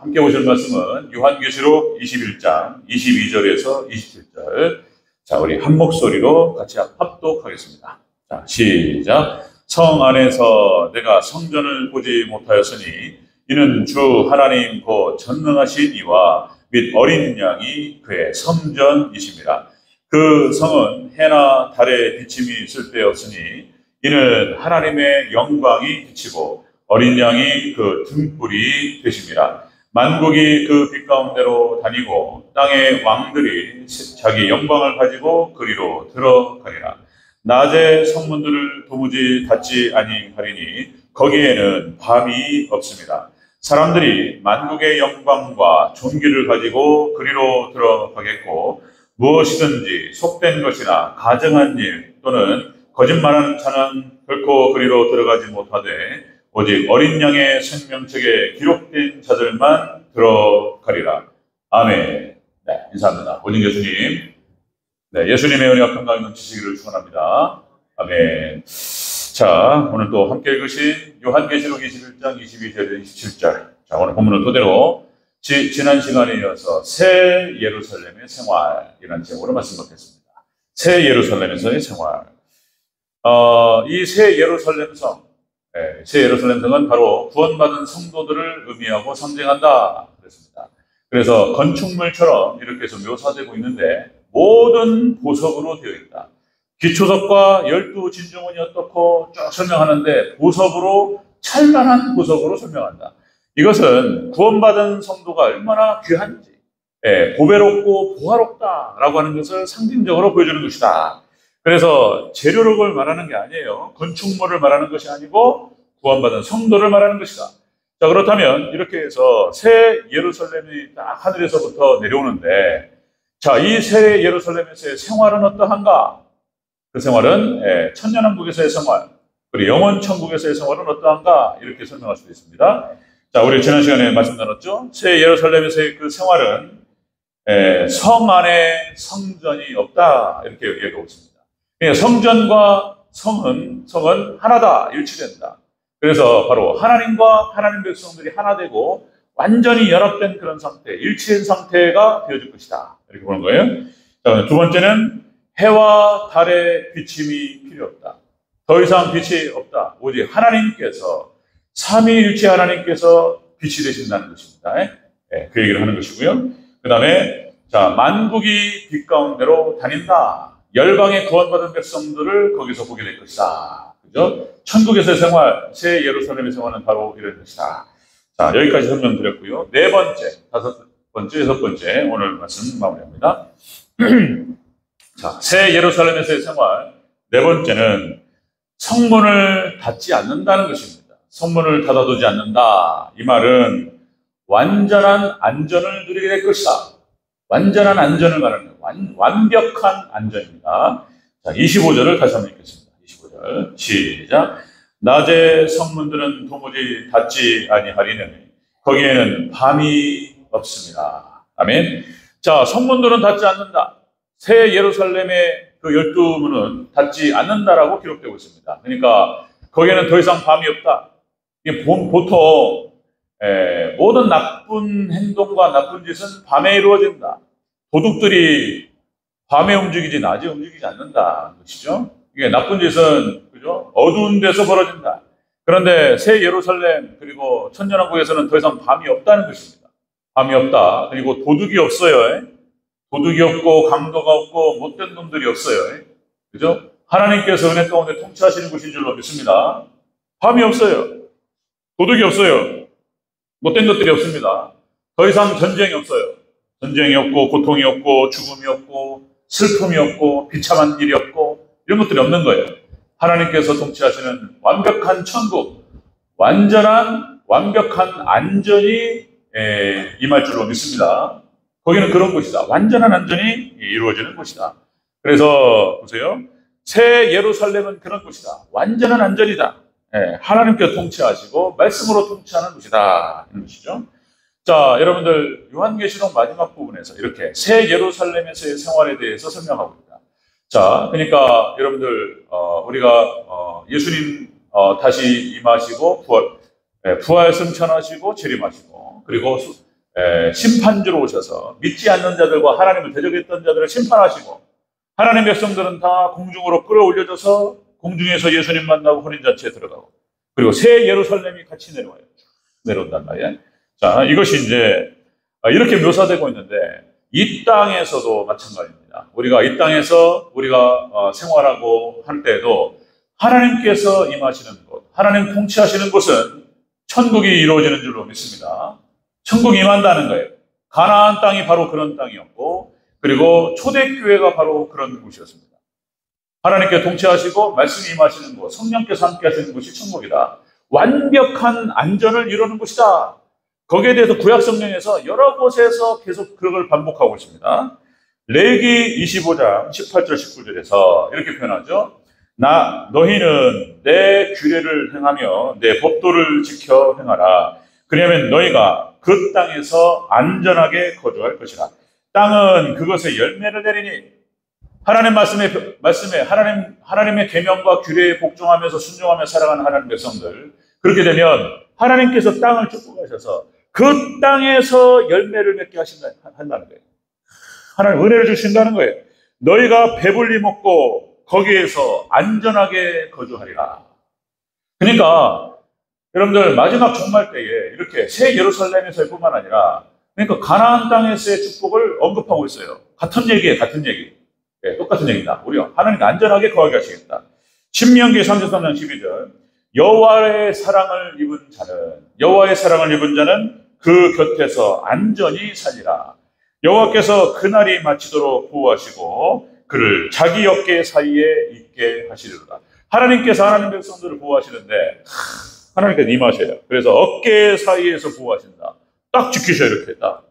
함께 보실 말씀은 요한계시록 21장 22절에서 27절. 자, 우리 한 목소리로 같이 합독하겠습니다. 자, 시작. 성 안에서 내가 성전을 보지 못하였으니 이는 주 하나님 곧 전능하신 이와 및 어린 양이 그의 성전이심이라. 그 성은 해나 달의 비침이 쓸데없으니 이는 하나님의 영광이 비치고 어린 양이 그 등불이 되심이라. 만국이 그 빛 가운데로 다니고 땅의 왕들이 자기 영광을 가지고 그리로 들어가리라. 낮에 성문들을 도무지 닫지 아니하리니 거기에는 밤이 없습니다. 사람들이 만국의 영광과 존귀를 가지고 그리로 들어가겠고 무엇이든지 속된 것이나 가증한 일 또는 거짓말하는 자는 결코 그리로 들어가지 못하되 오직 어린 양의 생명책에 기록된 자들만 들어가리라. 아멘. 네, 인사합니다. 오진 교수님. 네, 예수님의 은혜와 평강이 넘치시기를 축원합니다. 아멘. 자, 오늘 또 함께 읽으신 요한계시록 21장 22절 27절. 자, 오늘 본문을 토대로 지난 시간에 이어서 새 예루살렘의 생활이라는 제목으로 말씀 받겠습니다. 새 예루살렘에서의 생활. 이 새 예루살렘 성, 새 예루살렘 성은 바로 구원받은 성도들을 의미하고 상징한다 그랬습니다. 그래서 건축물처럼 이렇게 해서 묘사되고 있는데 모든 보석으로 되어 있다. 기초석과 12진주문이 어떻고 쭉 설명하는데 보석으로, 찬란한 보석으로 설명한다. 이것은 구원받은 성도가 얼마나 귀한지, 보배롭고 보화롭다라고 하는 것을 상징적으로 보여주는 것이다. 그래서 재료력을 말하는 게 아니에요. 건축물을 말하는 것이 아니고 구원받은 성도를 말하는 것이다. 자, 그렇다면 이렇게 해서 새 예루살렘이 딱 하늘에서부터 내려오는데, 자, 이 새 예루살렘에서의 생활은 어떠한가? 그 생활은 천년왕국에서의 생활, 그리고 영원천국에서의 생활은 어떠한가? 이렇게 설명할 수 있습니다. 자, 우리 지난 시간에 말씀 나눴죠? 새 예루살렘에서의 그 생활은 성 안에 성전이 없다, 이렇게 얘기하고 있습니다. 성전과 성은 하나다, 일치된다. 그래서 바로 하나님과 하나님 백성들이 하나 되고 완전히 연합된 그런 상태, 일치된 상태가 되어질 것이다, 이렇게 보는 거예요. 자, 두 번째는 해와 달의 비침이 필요 없다. 더 이상 빛이 없다. 오직 하나님께서, 삼위일체 하나님께서 빛이 되신다는 것입니다. 그 얘기를 하는 것이고요. 그 다음에, 자, 만국이 빛 가운데로 다닌다. 열방의 구원받은 백성들을 거기서 보게 될 것이다. 그죠? 천국에서의 생활, 새 예루살렘의 생활은 바로 이런 것이다. 자, 여기까지 설명드렸고요. 네 번째, 다섯 번째, 여섯 번째, 오늘 말씀 마무리합니다. 자, 새 예루살렘에서의 생활, 네 번째는 성문을 닫지 않는다는 것입니다. 성문을 닫아두지 않는다. 이 말은 완전한 안전을 누리게 될 것이다. 완전한 안전을 말하는 거예요. 완벽한 안전입니다. 자, 25절을 다시 한번 읽겠습니다. 25절 시작. 낮에 성문들은 도무지 닫지 아니하리니 거기에는 밤이 없습니다. 아멘. 자, 성문들은 닫지 않는다. 새 예루살렘의 그 12문은 닫지 않는다라고 기록되고 있습니다. 그러니까 거기에는 더 이상 밤이 없다. 이게 보통 모든 나쁜 행동과 나쁜 짓은 밤에 이루어진다. 도둑들이 밤에 움직이지 낮에 움직이지 않는다는 것이죠. 이게 나쁜 짓은, 그죠? 어두운 데서 벌어진다. 그런데 새 예루살렘 그리고 천년왕국에서는 더 이상 밤이 없다는 것입니다. 밤이 없다. 그리고 도둑이 없어요. 도둑이 없고 강도가 없고 못된 놈들이 없어요. 그죠? 하나님께서 은혜 가운데 통치하시는 것인 줄로 믿습니다. 밤이 없어요. 도둑이 없어요. 못된 것들이 없습니다. 더 이상 전쟁이 없어요. 전쟁이 없고 고통이 없고 죽음이 없고 슬픔이 없고 비참한 일이 없고 이런 것들이 없는 거예요. 하나님께서 통치하시는 완벽한 천국, 완벽한 안전이 임할 줄로 믿습니다. 거기는 그런 곳이다. 완전한 안전이 이루어지는 곳이다. 그래서 보세요. 새 예루살렘은 그런 곳이다. 완전한 안전이다. 하나님께서 통치하시고 말씀으로 통치하는 곳이다. 이런 것이죠. 자, 여러분들 요한계시록 마지막 부분에서 이렇게 새 예루살렘에서의 생활에 대해서 설명하고 있다. 자, 그러니까 여러분들 우리가 예수님 다시 임하시고 부활 승천하시고 재림하시고 그리고 심판주로 오셔서 믿지 않는 자들과 하나님을 대적했던 자들을 심판하시고, 하나님 백성들은 다 공중으로 끌어올려져서 공중에서 예수님 만나고 혼인잔치에 들어가고, 그리고 새 예루살렘이 같이 내려와요. 내려온단 말이에요. 자, 이것이 이제 이렇게 묘사되고 있는데, 이 땅에서도 마찬가지입니다. 우리가 이 땅에서 우리가 생활하고 할 때에도 하나님께서 임하시는 곳, 하나님 통치하시는 곳은 천국이 이루어지는 줄로 믿습니다. 천국이 임한다는 거예요. 가나안 땅이 바로 그런 땅이었고, 그리고 초대교회가 바로 그런 곳이었습니다. 하나님께 통치하시고 말씀이 임하시는 곳, 성령께서 함께 하시는 곳이 천국이다. 완벽한 안전을 이루는 곳이다. 거기에 대해서 구약성경에서 여러 곳에서 계속 그걸 반복하고 있습니다. 레위기 25장 18절 19절에서 이렇게 표현하죠. 너희는 내 규례를 행하며 내 법도를 지켜 행하라. 그러면 너희가 그 땅에서 안전하게 거주할 것이라. 땅은 그것의 열매를 내리니, 하나님 말씀에 하나님의 계명과 규례에 복종하면서 순종하며 살아가는 하나님 백성들, 그렇게 되면 하나님께서 땅을 축복하셔서 그 땅에서 열매를 맺게 한다는 거예요. 하나님 은혜를 주신다는 거예요. 너희가 배불리 먹고 거기에서 안전하게 거주하리라. 그러니까 여러분들 마지막 종말 때에 이렇게 새 예루살렘에서의 뿐만 아니라, 그러니까 가나안 땅에서의 축복을 언급하고 있어요. 같은 얘기예요. 같은 얘기. 네, 똑같은 얘기다. 우리가 하나님께 안전하게 거하게 하시겠다. 신명기 33장 12절, 여호와의 사랑을 입은 자는 그 곁에서 안전히 살리라. 여호와께서 그날이 마치도록 보호하시고 그를 자기 어깨 사이에 있게 하시리로다. 하나님께서 하나님 백성들을 보호하시는데 하나님께서 임하셔요. 그래서 어깨 사이에서 보호하신다. 딱 지키셔요. 이렇게 딱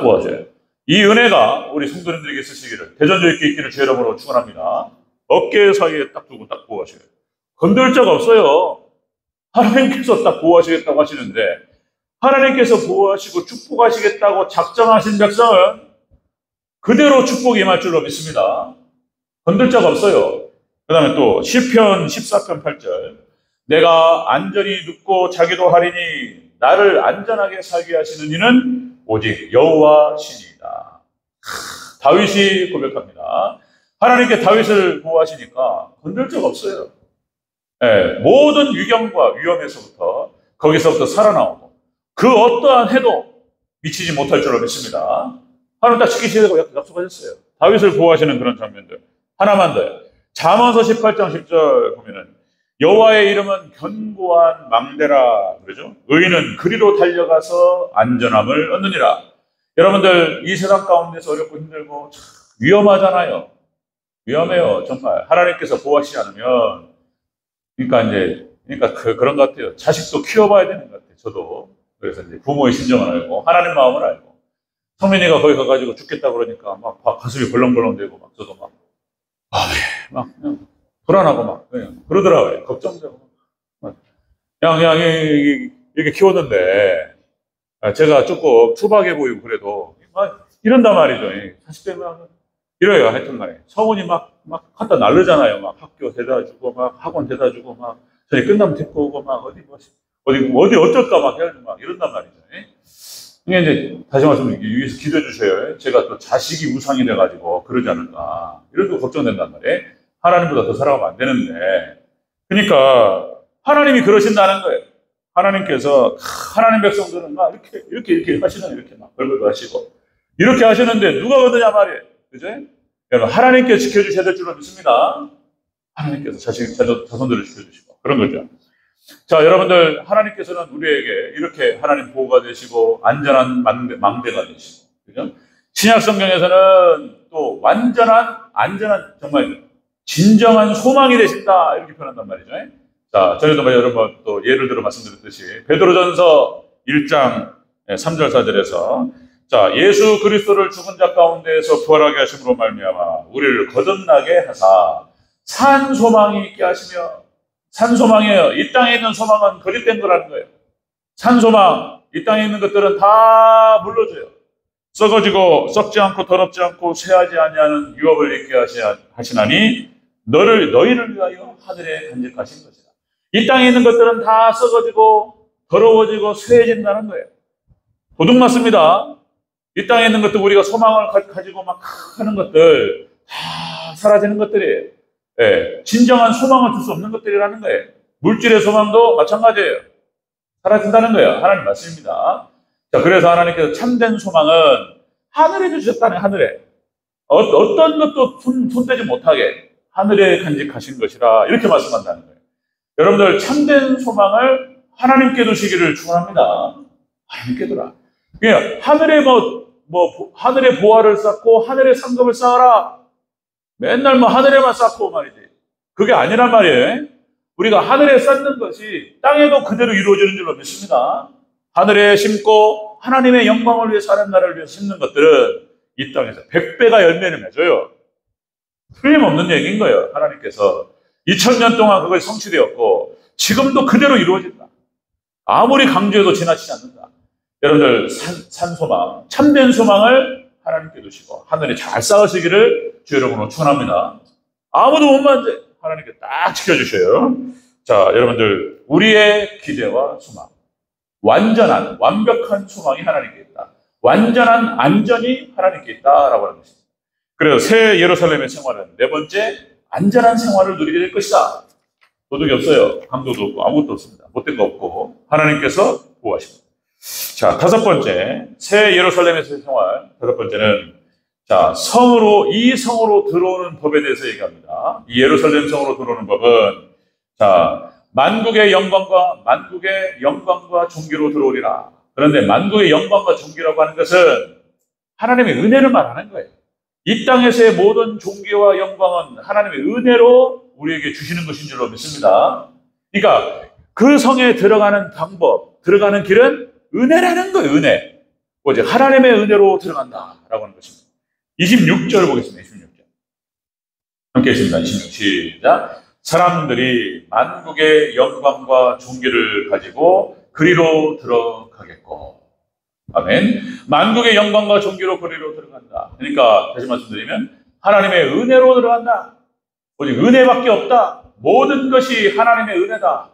보호하셔요. 이 은혜가 우리 성도님들에게 쓰시기를, 대전주 있게 있기를 주 이름으로 축원합니다. 어깨 사이에 딱 두고 딱 보호하셔요. 건들 자가 없어요. 하나님께서 딱 보호하시겠다고 하시는데, 하나님께서 보호하시고 축복하시겠다고 작정하신 백성은 그대로 축복이 임할 줄로 믿습니다. 건들 자가 없어요. 그 다음에 또 시편 14편 8절, 내가 안전히 눕고 자기도 하리니 나를 안전하게 살게 하시는 이는 오직 여호와 신이다. 다윗이 고백합니다. 하나님께 다윗을 보호하시니까 건들 자가 없어요. 네, 모든 위경과 위험에서부터 거기서부터 살아나오고 그 어떠한 해도 미치지 못할 줄로 믿습니다. 하나님 다 지키시라고 약속하셨어요. 다윗을 보호하시는 그런 장면들. 하나만 더요. 잠언서 18장 10절 보면은 여호와의 이름은 견고한 망대라 그러죠. 의인은 그리로 달려가서 안전함을 얻느니라. 여러분들 이 세상 가운데서 어렵고 힘들고 참 위험하잖아요. 위험해요. 정말 하나님께서 보호하시지 않으면, 그러니까 그런 것 같아요. 자식도 키워봐야 되는 것 같아요. 저도 그래서 이제 부모의 심정을 알고 하나님 마음을 알고, 성민이가 거기 가가지고 죽겠다 그러니까 막 가슴이 벌렁벌렁대고 막 저도 막 그냥 불안하고 막 그냥 그러더라고요. 걱정되고 그냥 이렇게 키웠는데 제가 조금 투박해 보이고 그래도 막 이런단 말이죠. 사실 때문에 이래요. 하여튼 간에 성훈이 막 갖다 날르잖아요. 막 학교 데려다 주고 막 학원 데려다 주고 막 저희 끝나면 데리고 오고 막 어디 어쩔까 막 해야지 막 이런단 말이죠. 이게 이제 다시 말씀 위해서 기도해 주셔요. 제가 또 자식이 우상이 돼가지고 그러지 않을까 이런 거 걱정된단 말이에요. 하나님보다 더 살아가면 안 되는데, 그러니까 하나님이 그러신다는 거예요. 하나님께서 하나님 백성들은 막 이렇게 하시는, 이렇게 막 벌벌 하시고 이렇게 하시는데 누가 거느냐 말이에요. 그죠? 여러분 하나님께 지켜주셔야 될 줄로 믿습니다. 하나님께서 자손들을 지켜주시고 그런 거죠. 자, 여러분들 하나님께서는 우리에게 이렇게 하나님 보호가 되시고 안전한 망대가 되시고, 그죠? 신약 성경에서는 또 안전한 정말 진정한 소망이 되신다 이렇게 표현한단 말이죠. 자, 전에도 여러분 또 예를 들어 말씀드렸듯이 베드로전서 1장 3절 4절에서 자, 예수 그리스도를 죽은 자 가운데에서 부활하게 하심으로 말미암아 우리를 거듭나게 하사 산 소망이 있게 하시며, 산 소망이에요. 이 땅에 있는 소망은 거짓된 거라는 거예요. 산 소망, 이 땅에 있는 것들은 다 물러줘요. 썩어지고 썩지 않고 더럽지 않고 쇠하지 아니하는 유업을 있게 하시나니 너희를 위하여 하늘에 간직하신 것이다. 이 땅에 있는 것들은 다 썩어지고 더러워지고 쇠해진다는 거예요. 도둑맞습니다. 이 땅에 있는 것들 우리가 소망을 가지고 막 하는 것들 다 사라지는 것들이에요. 예, 진정한 소망을 줄 수 없는 것들이라는 거예요. 물질의 소망도 마찬가지예요. 사라진다는 거예요. 하나님 말씀입니다. 자, 그래서 하나님께서 참된 소망은 하늘에 주셨다는 하늘에. 어떤 것도 손대지 못하게 하늘에 간직하신 것이라 이렇게 말씀한다는 거예요. 여러분들 참된 소망을 하나님께 두시기를 축원합니다. 하나님께 두라. 그냥 하늘에 하늘에 보화를 쌓고 하늘에 상급을 쌓아라. 맨날 하늘에만 쌓고 말이지. 그게 아니란 말이에요. 우리가 하늘에 쌓는 것이 땅에도 그대로 이루어지는 줄로 믿습니다. 하늘에 심고 하나님의 영광을 위해 사는 나라를 위해 심는 것들은 이 땅에서 100배가 열매를 맺어요. 틀림없는 얘기인 거예요. 하나님께서 2000년 동안 그것이 성취되었고 지금도 그대로 이루어진다. 아무리 강조해도 지나치지 않는다. 여러분들 산 소망, 참된 소망을 하나님께 두시고 하늘에 잘 쌓으시기를 주 여러분으로 축원합니다. 아무도 못 만져. 하나님께 딱 지켜주셔요. 자, 여러분들 우리의 기대와 소망, 완벽한 소망이 하나님께 있다. 완전한 안전이 하나님께 있다라고 하는 것입니다. 그래서 새 예루살렘의 생활은 네 번째, 안전한 생활을 누리게 될 것이다. 도둑이 없어요. 강도도 없고 아무것도 없습니다. 못된 거 없고 하나님께서 보호하십니다. 자, 다섯 번째, 새 예루살렘에서의 생활. 다섯 번째는 자, 이 성으로 들어오는 법에 대해서 얘기합니다. 이 예루살렘 성으로 들어오는 법은 자, 만국의 영광과 존귀로 들어오리라. 그런데 만국의 영광과 존귀라고 하는 것은 하나님의 은혜를 말하는 거예요. 이 땅에서의 모든 존귀와 영광은 하나님의 은혜로 우리에게 주시는 것인 줄로 믿습니다. 그러니까 그 성에 들어가는 방법, 들어가는 길은 은혜라는 거예요. 은혜. 오직 하나님의 은혜로 들어간다라고 하는 것입니다. 26절 보겠습니다. 26절. 함께 했습니다. 26 시작. 사람들이 만국의 영광과 존귀를 가지고 그리로 들어가겠고. 아멘. 만국의 영광과 존귀로 그리로 들어간다. 그러니까 다시 말씀드리면 하나님의 은혜로 들어간다. 오직 은혜밖에 없다. 모든 것이 하나님의 은혜다.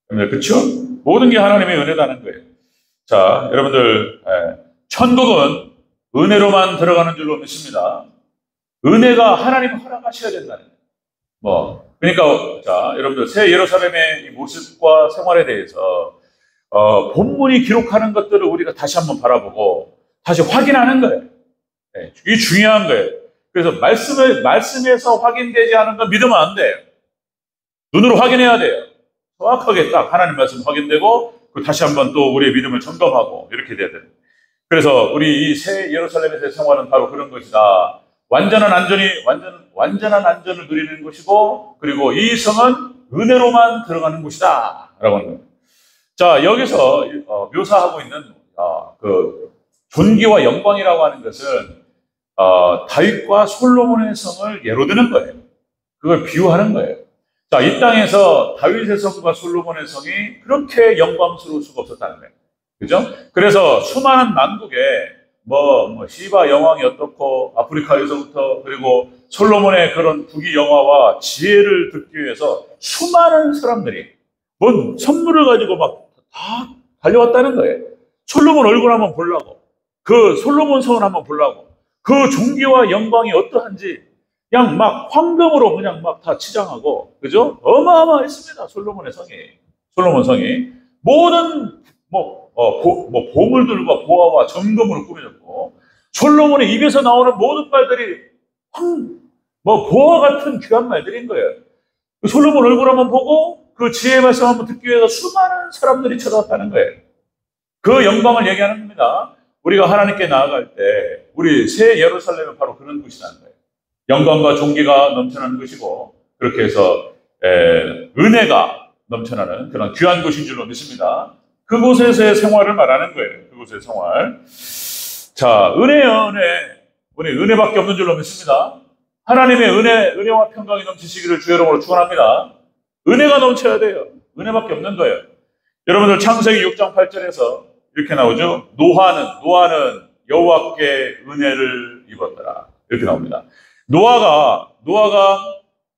그렇죠? 모든 게 하나님의 은혜다는 거예요. 자, 여러분들 천국은 은혜로만 들어가는 줄로 믿습니다. 은혜가 하나님 허락하셔야 된다는 거예요. 그러니까 자, 여러분들 새 예루살렘의 이 모습과 생활에 대해서 본문이 기록하는 것들을 우리가 다시 한번 바라보고 다시 확인하는 거예요. 네, 이게 중요한 거예요. 그래서 말씀에서 확인되지 않은 건 믿으면 안 돼요. 눈으로 확인해야 돼요. 정확하게 딱 하나님 말씀 확인되고 다시 한번 또 우리의 믿음을 점검하고 이렇게 돼야 돼요. 그래서 우리 이 새 예루살렘에서의 생활은 바로 그런 것이다. 완전한 안전을 누리는 것이고, 그리고 이 성은 은혜로만 들어가는 곳이다. 라고 하는 겁니다. 자, 여기서 묘사하고 있는 그 존귀와 영광이라고 하는 것은 다윗과 솔로몬의 성을 예로 드는 거예요. 그걸 비유하는 거예요. 자, 이 땅에서 다윗의 성과 솔로몬의 성이 그렇게 영광스러울 수가 없었다는 거예요. 그죠? 그래서 수많은 만국에 시바 여왕이 어떻고 아프리카에서부터 그리고 솔로몬의 그런 부귀 영화와 지혜를 듣기 위해서 수많은 사람들이 뭔 선물을 가지고 막 다 달려왔다는 거예요. 솔로몬 얼굴 한번 보려고, 그 솔로몬 성을 한번 보려고, 그 존귀와 영광이 어떠한지 그냥 막 황금으로 그냥 막 다 치장하고, 그죠? 어마어마했습니다. 솔로몬 성이 모든 보물들과 보화와 점검으로 꾸며졌고, 솔로몬의 입에서 나오는 모든 말들이 보화 같은 귀한 말들인 거예요. 솔로몬 얼굴 한번 보고 그 지혜의 말씀 한번 듣기 위해서 수많은 사람들이 찾아왔다는 거예요. 그 영광을 얘기하는 겁니다. 우리가 하나님께 나아갈 때 우리 새 예루살렘은 바로 그런 곳이라는 거예요. 영광과 존귀가 넘쳐나는 것이고, 그렇게 해서 은혜가 넘쳐나는 그런 귀한 곳인 줄로 믿습니다. 그곳에서의 생활을 말하는 거예요. 그곳의 생활. 자, 은혜요, 은혜. 우리 은혜밖에 없는 줄로 믿습니다. 하나님의 은혜와 평강이 넘치시기를 주 여러분으로 축원합니다. 은혜가 넘쳐야 돼요. 은혜밖에 없는 거예요. 여러분들 창세기 6장 8절에서 이렇게 나오죠. 노아는 여호와께 은혜를 입었더라. 이렇게 나옵니다. 노아가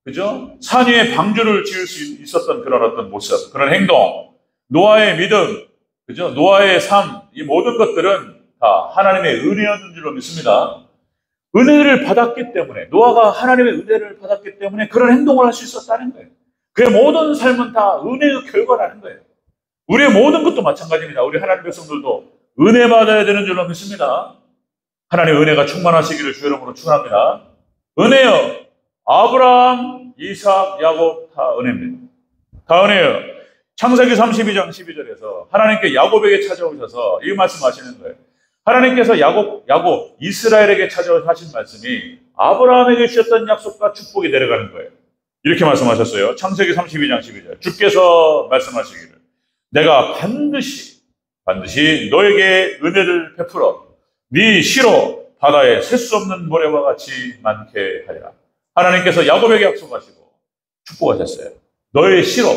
그죠? 산 위에 방주를 지을 수 있었던 그런 어떤 모습, 그런 행동, 노아의 믿음, 그죠? 노아의 삶, 이 모든 것들은 다 하나님의 은혜였는 줄로 믿습니다. 은혜를 받았기 때문에, 노아가 하나님의 은혜를 받았기 때문에 그런 행동을 할 수 있었다는 거예요. 그의 모든 삶은 다 은혜의 결과라는 거예요. 우리의 모든 것도 마찬가지입니다. 우리 하나님 백성들도 은혜 받아야 되는 줄로 믿습니다. 하나님의 은혜가 충만하시기를 주 이름으로 축원합니다. 은혜요. 아브라함, 이삭, 야곱 다 은혜입니다. 다 은혜요. 창세기 32장 12절에서 하나님께 야곱에게 찾아오셔서 이 말씀하시는 거예요. 하나님께서 야곱, 이스라엘에게 찾아오셔서 하신 말씀이 아브라함에게 주셨던 약속과 축복이 내려가는 거예요. 이렇게 말씀하셨어요. 창세기 32장 12절. 주께서 말씀하시기를 내가 반드시 너에게 은혜를 베풀어 네 시로 바다에 셀 수 없는 모래와 같이 많게 하리라. 하나님께서 야곱에게 약속하시고 축복하셨어요. 너의 시로.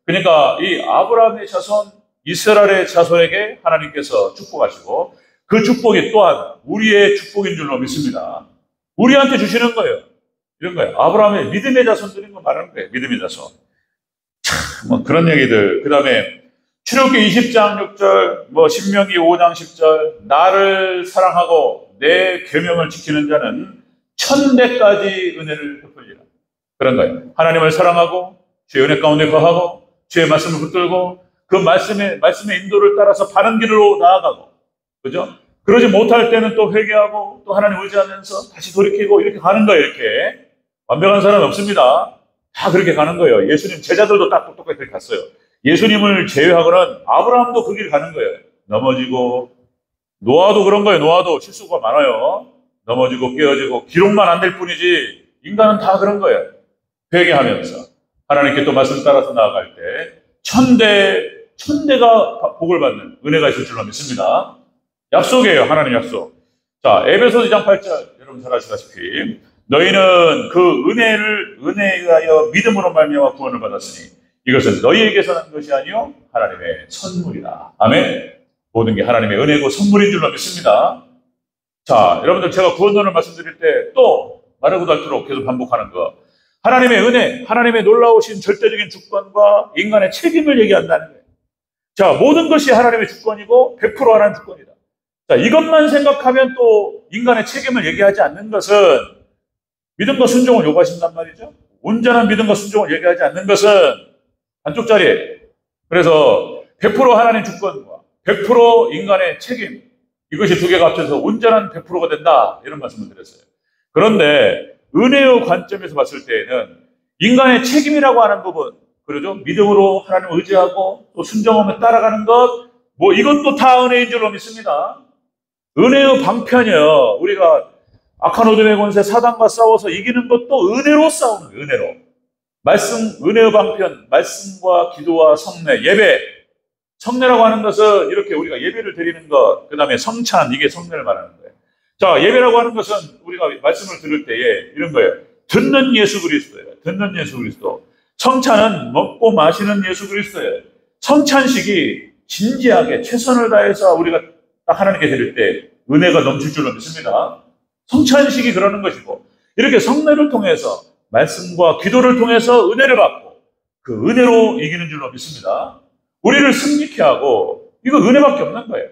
그러니까 이 아브라함의 자손, 이스라엘의 자손에게 하나님께서 축복하시고 그 축복이 또한 우리의 축복인 줄로 믿습니다. 우리한테 주시는 거예요. 이런 거예요. 아브라함의 믿음의 자손들인 거 말하는 거예요. 믿음의 자손. 참, 그런 얘기들. 그 다음에 출애굽기 20장 6절, 신명기 5장 10절, 나를 사랑하고 내 계명을 지키는 자는 천대까지 은혜를 베풀리라. 그런 거예요. 하나님을 사랑하고 주의 은혜 가운데 거하고 주의 말씀을 붙들고 그 말씀의 인도를 따라서 바른 길로 나아가고, 그죠? 그러지 못할 때는 또 회개하고 또 하나님 의지하면서 다시 돌이키고 이렇게 가는 거예요. 이렇게 완벽한 사람이 없습니다. 다 그렇게 가는 거예요. 예수님 제자들도 딱 똑똑하게 그렇게 갔어요. 예수님을 제외하고는 아브라함도 그 길 가는 거예요. 넘어지고, 노아도 그런 거예요. 노아도 실수가 많아요. 넘어지고 깨어지고 기록만 안 될 뿐이지 인간은 다 그런 거예요. 회개하면서 하나님께 또 말씀 따라서 나아갈 때 천대가 복을 받는 은혜가 있을 줄로 믿습니다. 약속이에요. 하나님 약속. 자, 에베소 2장 8절 여러분 잘 아시다시피 너희는 그 은혜에 의하여 믿음으로 말미암아 구원을 받았으니 이것은 너희에게서 난 것이 아니요 하나님의 선물이다. 아멘. 모든 게 하나님의 은혜고 선물인 줄로 믿습니다. 자, 여러분들 제가 구원론을 말씀드릴 때 또 말하고 닳도록 계속 반복하는 거. 하나님의 은혜, 하나님의 놀라우신 절대적인 주권과 인간의 책임을 얘기한다는 거예요. 자, 모든 것이 하나님의 주권이고 100% 하나님의 주권이다. 자, 이것만 생각하면 또 인간의 책임을 얘기하지 않는 것은 믿음과 순종을 요구하신단 말이죠. 온전한 믿음과 순종을 얘기하지 않는 것은 반쪽짜리예요. 그래서 100% 하나님 주권과 100% 인간의 책임, 이것이 두 개가 합쳐서 온전한 100%가 된다. 이런 말씀을 드렸어요. 그런데 은혜의 관점에서 봤을 때에는 인간의 책임이라고 하는 부분, 그러죠? 믿음으로 하나님을 의지하고 또 순종하며 따라가는 것, 이것도 다 은혜인 줄로 믿습니다. 은혜의 방편이요. 우리가 악한 어둠의 권세 사단과 싸워서 이기는 것도 은혜로 싸우는 거예요. 은혜로. 은혜의 방편, 말씀과 기도와 성례, 예배. 성례라고 하는 것은 이렇게 우리가 예배를 드리는 것, 그 다음에 성찬, 이게 성례를 말하는 거예요. 자, 예배라고 하는 것은 우리가 말씀을 들을 때에 이런 거예요. 듣는 예수 그리스도예요. 듣는 예수 그리스도. 성찬은 먹고 마시는 예수 그리스도예요. 성찬식이 진지하게 최선을 다해서 우리가 딱 하나님께 드릴 때 은혜가 넘칠 줄로 믿습니다. 성찬식이 그러는 것이고, 이렇게 성례를 통해서 말씀과 기도를 통해서 은혜를 받고 그 은혜로 이기는 줄로 믿습니다. 우리를 승리케 하고, 이거 은혜밖에 없는 거예요.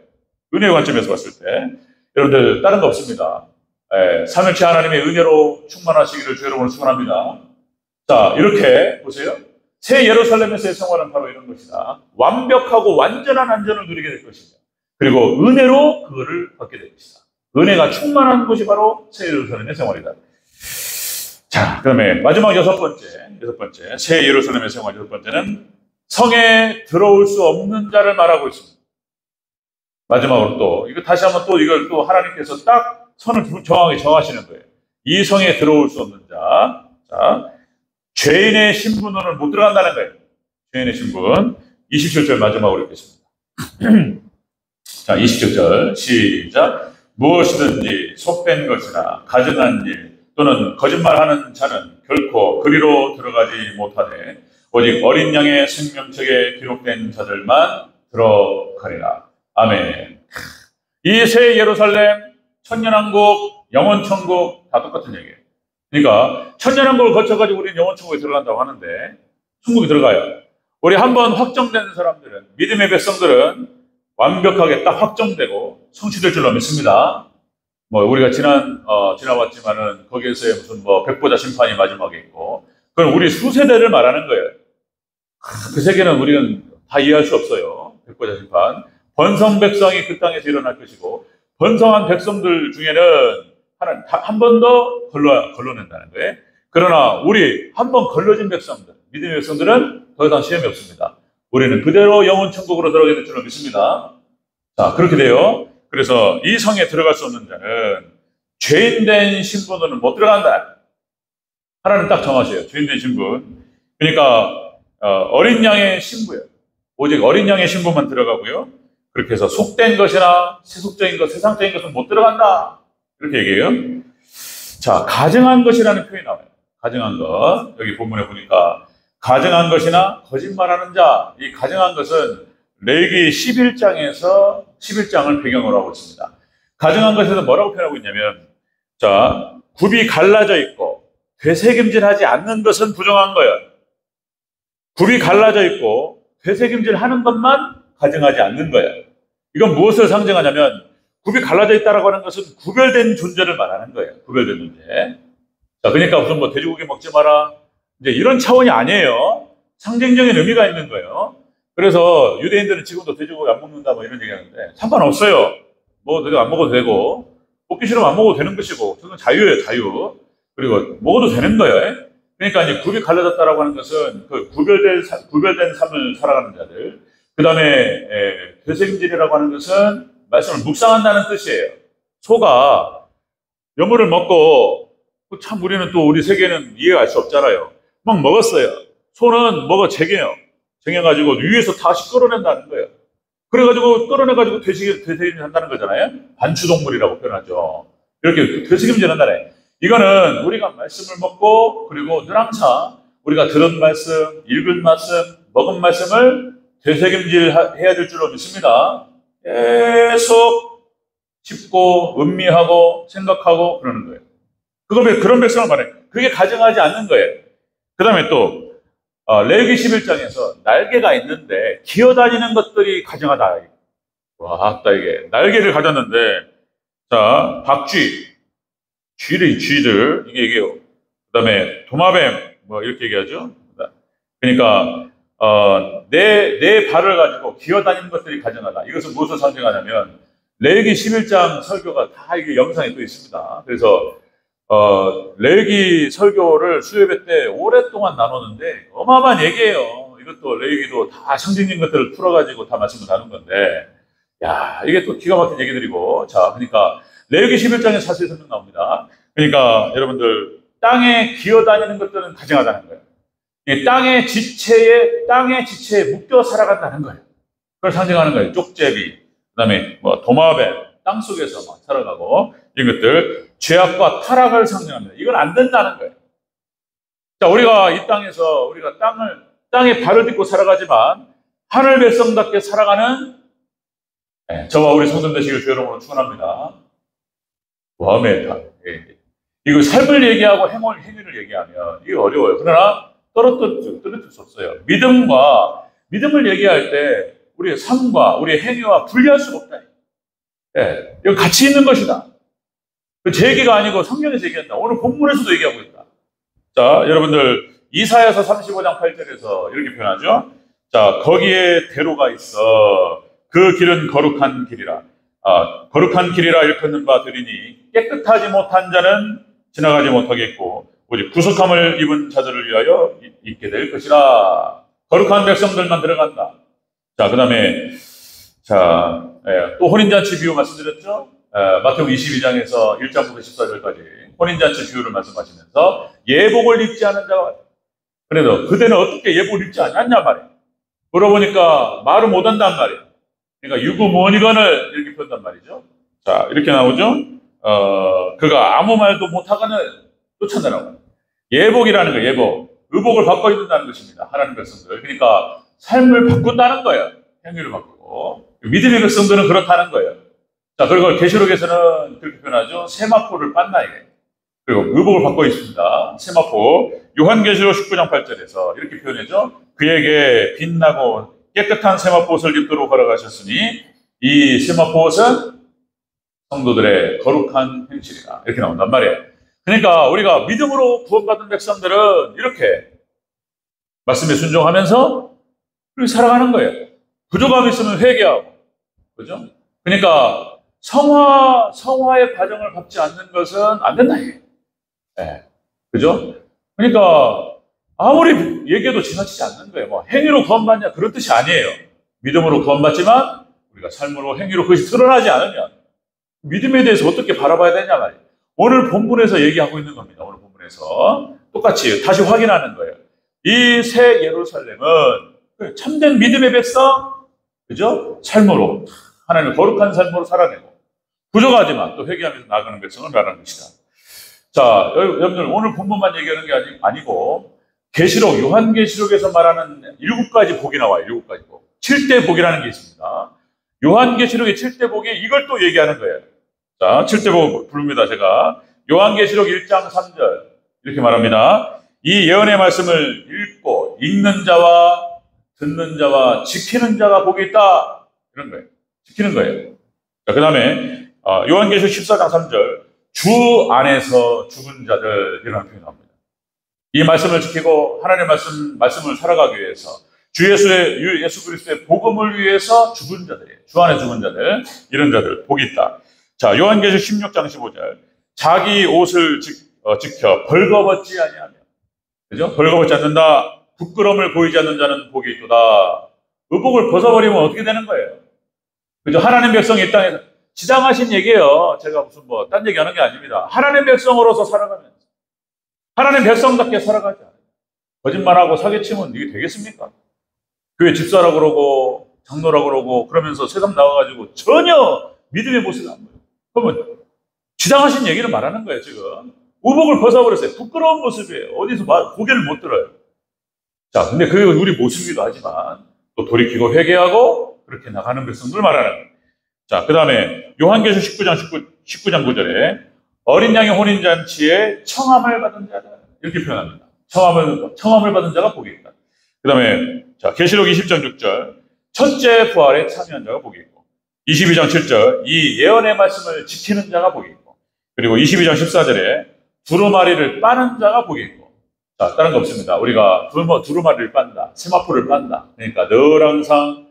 은혜의 관점에서 봤을 때 여러분들 다른 거 없습니다. 삼일체 하나님의 은혜로 충만하시기를 주 여러분을 축원합니다. 자, 이렇게 보세요. 새 예루살렘에서의 생활은 바로 이런 것이다. 완벽하고 완전한 안전을 누리게 될 것이다. 그리고 은혜로 그거를 받게 될 것이다. 은혜가 충만한 곳이 바로 새 예루살렘의 생활이다. 자, 그 다음에 마지막 여섯 번째, 새 예루살렘의 생활 여섯 번째는 성에 들어올 수 없는 자를 말하고 있습니다. 마지막으로 또, 이거 다시 한번 또 이걸 또 하나님께서 딱 선을 정확히 정하시는 거예요. 이 성에 들어올 수 없는 자. 자, 죄인의 신분으로는 못 들어간다는 거예요. 죄인의 신분. 27절 마지막으로 읽겠습니다. 자, 27절 시작. 무엇이든지 속된 것이나 가증한 일 또는 거짓말하는 자는 결코 그리로 들어가지 못하되 오직 어린 양의 생명책에 기록된 자들만 들어가리라. 아멘. 이 새 예루살렘, 천년왕국, 영원천국 다 똑같은 얘기예요. 그러니까 천년왕국을 거쳐가지고 우리는 영원천국에 들어간다고 하는데 천국에 들어가요. 우리 한번 확정된 사람들은, 믿음의 백성들은 완벽하게 딱 확정되고 성취될 줄로 믿습니다. 뭐 우리가 지나왔지만은 거기에서의 무슨 뭐 백보자 심판이 마지막에 있고, 그건 우리 수세대를 말하는 거예요. 그 세계는 우리는 다 이해할 수 없어요. 백보자 심판. 번성 백성이 그 땅에서 일어날 것이고, 번성한 백성들 중에는 한 번 더 걸러낸다는 거예요. 그러나 우리 한 번 걸러진 백성들, 믿음의 백성들은 더 이상 시험이 없습니다. 우리는 그대로 영원 천국으로 들어가게 될 줄로 믿습니다. 자, 그렇게 돼요. 그래서 이 성에 들어갈 수 없는 자는 죄인된 신분으로는 못 들어간다. 하나님 딱 정하세요. 죄인된 신분. 그러니까 어린 양의 신부예요. 오직 어린 양의 신부만 들어가고요. 그렇게 해서 속된 것이나 세속적인 것, 세상적인 것은 못 들어간다. 이렇게 얘기해요. 자, 가증한 것이라는 표현이 나와요. 가증한 것. 여기 본문에 보니까 가증한 것이나 거짓말하는 자. 이 가증한 것은 레위기 11장을 배경으로 하고 있습니다. 가증한 것에서 뭐라고 표현하고 있냐면, 자, 굽이 갈라져 있고 되새김질하지 않는 것은 부정한 거예요. 굽이 갈라져 있고 되새김질하는 것만 가증하지 않는 거예요. 이건 무엇을 상징하냐면, 굽이 갈라져 있다라고 하는 것은 구별된 존재를 말하는 거예요. 구별된 존재. 자, 그러니까 무슨 뭐 돼지고기 먹지 마라, 이제 이런 차원이 아니에요. 상징적인 의미가 있는 거예요. 그래서 유대인들은 지금도 돼지고기 안 먹는다 뭐 이런 얘기하는데 상관없어요. 뭐 돼지고기 안 먹어도 되고, 먹기 싫으면 안 먹어도 되는 것이고, 그건 자유예요, 자유. 그리고 먹어도 되는 거예요. 그러니까 이제 굽이 갈라졌다라고 하는 것은 그 구별된 삶을 살아가는 자들. 그 다음에 되새김질이라고 하는 것은 말씀을 묵상한다는 뜻이에요. 소가 여물을 먹고, 참 우리는 또 우리 세계는 이해할 수 없잖아요. 막 먹었어요. 소는 쟁여요. 쟁여가지고 위에서 다시 끌어낸다는 거예요. 그래가지고 끌어내가지고 되새김질 한다는 거잖아요. 반추동물이라고 표현하죠. 이렇게 되새김질 한다네. 이거는 우리가 말씀을 먹고, 그리고 늘 항상 우리가 들은 말씀, 읽은 말씀, 먹은 말씀을 되새김질 해야 될 줄로 믿습니다. 계속 짚고 음미하고 생각하고 그러는 거예요. 그런 백성을 말해요. 그게 가증하지 않는 거예요. 그 다음에 또 레위기 11장에서 날개가 있는데 기어다니는 것들이 가증하다. 와, 이게 날개를 가졌는데, 자, 쥐들 이게 얘기해요. 그 다음에 도마뱀 뭐 이렇게 얘기하죠. 그러니까 내 발을 가지고 기어다니는 것들이 가증하다. 이것은 무엇을 상징하냐면, 레위기 11장 설교가 다 이게 영상에 또 있습니다. 그래서 레위기 설교를 수요예배 때 오랫동안 나눴는데 어마어마한 얘기예요. 이것도 레위기도 다 상징적인 것들을 풀어가지고 다 말씀을 나눈 건데, 야, 이게 또 기가 막힌 얘기들이고. 자, 그러니까 레위기 11장에 사실 설명 나옵니다. 그러니까 여러분들, 땅에 기어다니는 것들은 가증하다는 거예요. 땅의 지체에 묶여 살아간다는 거예요. 그걸 상징하는 거예요. 쪽제비, 그 다음에 뭐 도마뱀, 땅 속에서 막 살아가고, 이것들 죄악과 타락을 상징합니다. 이건 안 된다는 거예요. 자, 우리가 이 땅에서 우리가 땅에 발을 딛고 살아가지만 하늘 백성답게 살아가는 저와 우리 성도 되시길 주 여러분으로 축원합니다. 이거 삶을 얘기하고 행위를 얘기하면 이게 어려워요. 그러나 떨어뜨릴 수 없어요. 믿음을 얘기할 때 우리의 삶과 우리의 행위와 분리할 수가 없다. 이거 같이 있는 것이다. 제 얘기가 아니고 성경에서 얘기한다. 오늘 본문에서도 얘기하고 있다. 자, 여러분들, 이사야서 35장 8절에서 이렇게 표현하죠. 자, 거기에 대로가 있어. 그 길은 거룩한 길이라. 거룩한 길이라 일컫는 바 들이니 깨끗하지 못한 자는 지나가지 못하겠고, 오직 구속함을 입은 자들을 위하여 있게 될 것이라. 거룩한 백성들만 들어간다. 자, 그 다음에, 또 혼인잔치 비유 말씀드렸죠? 마태복음 22장에서 1장부터 14절까지 혼인잔치 비유를 말씀하시면서 예복을 입지 않은 자가 같다. 그래도 그대는 어떻게 예복을 입지 않았냐 말이에요. 물어보니까 말을 못한단 말이에요. 그러니까 유구무원이건을 이렇게 표현한 말이죠. 자, 이렇게 나오죠. 그가 아무 말도 못하거늘 쫓아내라고. 예복이라는 거예요. 예복. 의복을 바꿔 입는다는 것입니다. 하나님 백성들. 그러니까 삶을 바꾼다는 거예요. 행위를 바꾸고. 믿음의 백성들은 그렇다는 거예요. 자, 그리고 계시록에서는 그렇게 표현하죠. 세마포를 빤다 이게. 그리고 의복을 바꿔 있습니다. 세마포. 요한계시록 19장 8절에서 이렇게 표현하죠. 그에게 빛나고 깨끗한 세마포 옷을 입도록 허락하셨으니 이 세마포옷은 성도들의 거룩한 행실이다. 이렇게 나온단 말이에요. 그러니까 우리가 믿음으로 구원받은 백성들은 이렇게 말씀에 순종하면서 그렇게 살아가는 거예요. 부족함이 있으면 회개하고, 그죠? 그러니까 성화의 과정을 밟지 않는 것은 안 된다. 네. 그죠? 그러니까 아무리 얘기해도 지나치지 않는 거예요. 뭐 행위로 구원받냐 그런 뜻이 아니에요. 믿음으로 구원받지만 우리가 삶으로 행위로 그것이 드러나지 않으면 믿음에 대해서 어떻게 바라봐야 되냐 말이에요. 오늘 본문에서 얘기하고 있는 겁니다. 오늘 본문에서 똑같이 다시 확인하는 거예요. 이 새 예루살렘은 참된 믿음의 백성, 그죠? 삶으로 하나님의 거룩한 삶으로 살아내고 부족하지만 또 회개하면서 나가는 백성을 말하는 것이다. 자, 여러분들 오늘 본문만 얘기하는 게 아니고 계시록, 요한계시록에서 말하는 7가지 복이 나와요. 7가지 복. 7대 복이라는 게 있습니다. 요한계시록의 7대 복이 이걸 또 얘기하는 거예요. 자, 7대 복 부릅니다. 제가 요한계시록 1장 3절 이렇게 말합니다. 이 예언의 말씀을 읽고 읽는 자와 듣는 자와 지키는 자가 복이 있다. 이런 거예요. 지키는 거예요. 자, 그 다음에 요한계시록 14장 3절 주 안에서 죽은 자들이라는 표현이 나옵니다. 이 말씀을 지키고 하나님의 말씀을 살아가기 위해서 주 예수 그리스도의 복음을 위해서 죽은 자들이에요. 주 안에 죽은 자들, 이런 자들 복이 있다. 자, 요한계시록 16장 15절 자기 옷을 지켜 벌거벗지 아니하며, 그죠? 벌거벗지 않는다. 부끄러움을 보이지 않는 자는 복이 있도다. 의복을 벗어버리면 어떻게 되는 거예요? 그죠? 하나님 백성이 이 땅에서 지당하신 얘기예요. 제가 무슨 딴 얘기하는 게 아닙니다. 하나님 백성으로서 살아가면서 하나님 백성답게 살아가자. 거짓말하고 사기치면 이게 되겠습니까? 교회 집사라고 그러고 장로라고 그러고 그러면서 세상 나와가지고 전혀 믿음의 모습이 안 보여요. 그러면 지당하신 얘기를 말하는 거예요. 지금 의복을 벗어버렸어요. 부끄러운 모습이에요. 어디서 고개를 못 들어요. 자, 근데 그게 우리 모습이기도 하지만 또 돌이키고 회개하고 그렇게 나가는 백성들 말하는 거예요. 자, 그 다음에 요한계시록 19장 9절에 어린 양의 혼인잔치에 청함을 받은 자다. 이렇게 표현합니다. 청함을 받은 자가 복이 있다. 그 다음에 자, 계시록 20장 6절 첫째 부활에 참여한 자가 복이 있고 22장 7절 이 예언의 말씀을 지키는 자가 복이 있고 그리고 22장 14절에 두루마리를 빠는 자가 복이 있고 자, 다른 거 없습니다. 우리가 두루마리를 빤다. 세마포를 빤다. 그러니까 늘 항상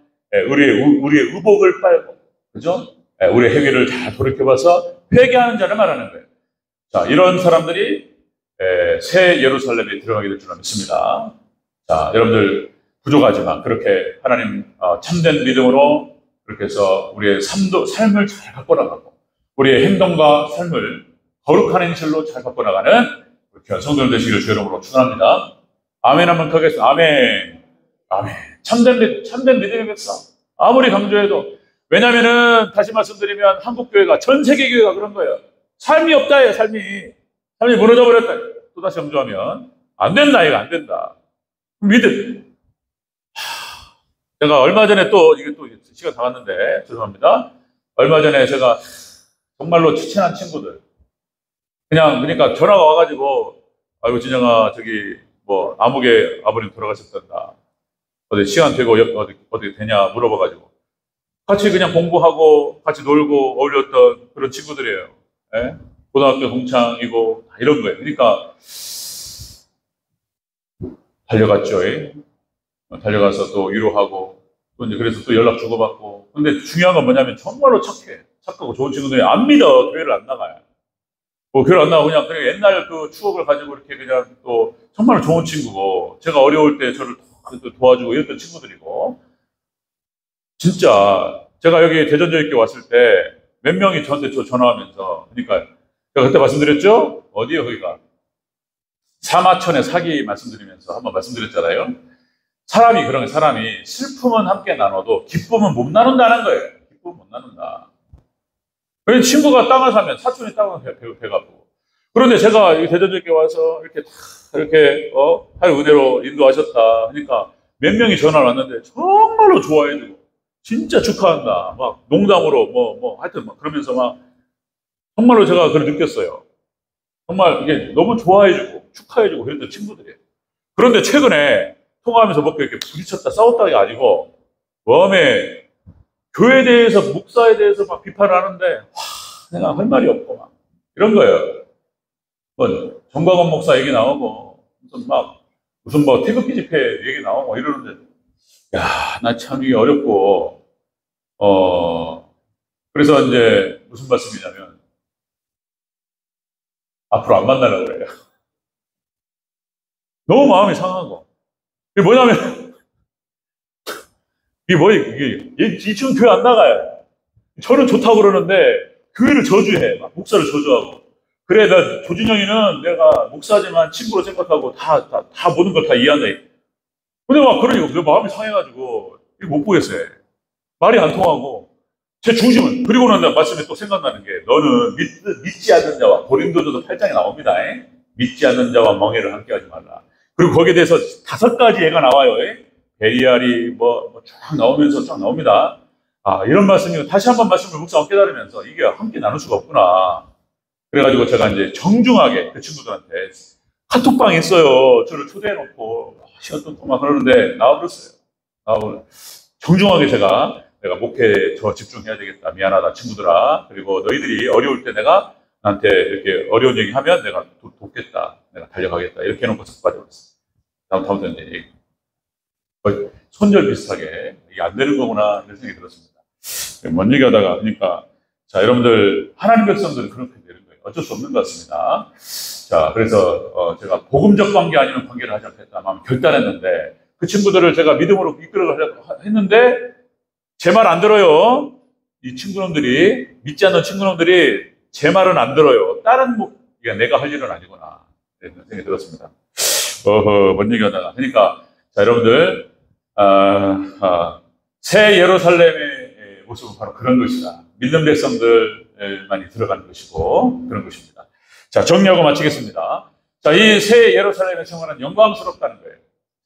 우리의 의복을 빨고 그죠? 우리의 회개를 다 돌이켜봐서 회개하는 자를 말하는 거예요. 자, 이런 사람들이 새 예루살렘에 들어가게 될 줄 믿습니다. 자, 여러분들 부족하지만 그렇게 하나님 참된 믿음으로 그렇게 해서 우리의 삶을 잘 바꿔나가고 우리의 행동과 삶을 거룩한 행실로 잘 바꿔나가는 그렇게 성도들 되시기를 주의 이름으로 축원합니다. 아멘 한번 하겠습니다. 아멘. 아멘. 참된 믿음의 백성. 아무리 강조해도 왜냐면은 다시 말씀드리면 한국 교회가 전 세계 교회가 그런 거예요. 삶이 없다예요. 삶이 무너져 버렸다. 또 다시 강조하면 안 된다. 이거 안 된다. 믿음. 제가 얼마 전에 이게 또 시간 다 갔는데 죄송합니다. 얼마 전에 제가 정말로 친한 친구들 그러니까 전화가 와가지고 아이고 진영아 저기 아무개 아버님 돌아가셨단다. 어디 시간 되고 어디 되냐 물어봐가지고 같이 그냥 공부하고 같이 놀고 어울렸던 그런 친구들이에요. 예? 고등학교 동창이고 이런 거예요. 그러니까 달려갔죠. 달려가서 또 위로하고 또 이제 그래서 또 연락 주고받고. 근데 중요한 건 뭐냐면 정말로 착하고 좋은 친구들이 안 믿어. 교회를 안 나가요. 교회를 안 나가고 그냥 옛날 그 추억을 가지고 이렇게 그냥 또 정말 좋은 친구고 제가 어려울 때 저를 또 도와주고 이랬던 친구들이고 진짜 제가 여기 대전저녁에 왔을 때 몇 명이 저한테 전화하면서 그러니까 제가 그때 말씀드렸죠? 어디요 거기가? 사마천의 사기 말씀드리면서 한번 말씀드렸잖아요. 사람이 그런 거예요. 사람이 슬픔은 함께 나눠도 기쁨은 못 나눈다는 거예요. 기쁨은 못 나눈다. 그래서 친구가 땅을 사면 사촌이 땅을 배가고 그런데 제가 여기 대전저녁에 와서 이렇게 하여 은혜로 인도하셨다. 그러니까 몇 명이 전화를 왔는데 정말로 좋아해주고 진짜 축하한다. 막 농담으로 하여튼 막 그러면서 막 정말로 제가 그걸 느꼈어요. 정말 이게 너무 좋아해주고 축하해주고 그랬던 친구들이에요. 그런데 최근에 통화하면서 이렇게 부딪혔다 싸웠다가 아니고 웜에 교회에 대해서, 목사에 대해서 막 비판을 하는데, 내가 할 말이 없고, 막, 이런 거예요. 뭐, 정광훈 목사 얘기 나오고, 무슨 뭐, 태극기 집회 얘기 나오고, 이러는데, 야, 나 참 이게 어렵고, 그래서 이제, 무슨 말씀이냐면, 앞으로 안 만나려고 그래요. 너무 마음이 상하고. 이게 뭐냐면, 이게 지금 교회 안 나가요. 저는 좋다고 그러는데, 교회를 저주해. 막 목사를 저주하고. 그래, 조진영이는 내가 목사지만 친구로 생각하고 다 모든 걸 다 이해한다. 근데 막 그러니까 내 마음이 상해가지고, 이거 못 보겠어요. 말이 안 통하고, 제 중심은, 그리고 난 말씀에 또 생각나는 게, 너는 믿지 않는 자와, 고린도전서 8장에 나옵니다. 믿지 않는 자와 멍해를 함께 하지 말라. 그리고 거기에 대해서 5가지 예가 나와요. 베리알이 쫙 나오면서 쫙 나옵니다. 이런 말씀이 다시 한번 말씀을 묵상하고 깨달으면서 이게 함께 나눌 수가 없구나. 그래가지고 제가 이제 정중하게 그 친구들한테 카톡방에 있어요. 저를 초대해놓고 시간 동안 막 그러는데 나와버렸어요. 정중하게 내가 목회에 더 집중해야 되겠다. 미안하다, 친구들아. 그리고 너희들이 어려울 때 내가 나한테 이렇게 어려운 얘기 하면 내가 돕겠다. 내가 달려가겠다. 이렇게 해놓고 쓱 빠져버렸어요. 다음부터 이제 거의 손절 비슷하게 이게 안 되는 거구나 이런 생각이 들었습니다. 뭔 얘기 하다가 그러니까 자, 여러분들 하나님 백성들은 그렇게 되는 거예요. 어쩔 수 없는 것 같습니다. 자, 그래서 제가 복음적 관계 아니면 관계를 하지 않겠다 마음 결단했는데 그 친구들을 제가 믿음으로 이끌어가려고 했는데 제 말 안 들어요. 이 친구놈들이 믿지 않는 친구놈들이 제 말은 안 들어요. 다른 내가 할 일은 아니구나 이런 생각이 들었습니다. 뭔 얘기 하다가 그러니까 자, 여러분들 새 예루살렘의 모습은 바로 그런 것이다. 믿는 백성들만이 들어가는 것이고 그런 것입니다. 자, 정리하고 마치겠습니다. 자, 이 새 예루살렘의 생활은 영광스럽다는 거예요.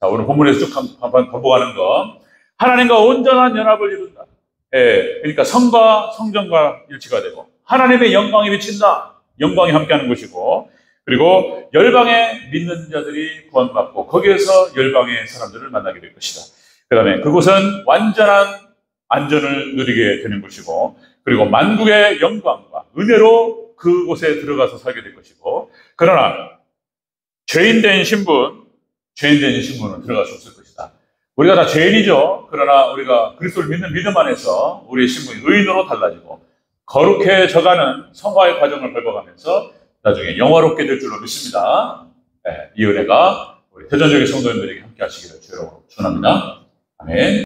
자, 오늘 본문에서 쭉 반복하는 거. 하나님과 온전한 연합을 이룬다. 그러니까 성과 성전과 일치가 되고 하나님의 영광이 비친다. 영광이 함께하는 것이고 그리고 열방의 믿는 자들이 구원받고 거기에서 열방의 사람들을 만나게 될 것이다. 그 다음에 그곳은 완전한 안전을 누리게 되는 것이고 그리고 만국의 영광과 은혜로 그곳에 들어가서 살게 될 것이고 그러나 죄인된 신분은 들어갈 수 없을 것이다. 우리가 다 죄인이죠. 그러나 우리가 그리스도를 믿는 믿음 안에서 우리의 신분이 의인으로 달라지고 거룩해져가는 성화의 과정을 밟아가면서 나중에 영화롭게 될 줄로 믿습니다. 이 은혜가 우리 대전적인 성도님들에게 함께 하시기를 주여 축원합니다. 아멘.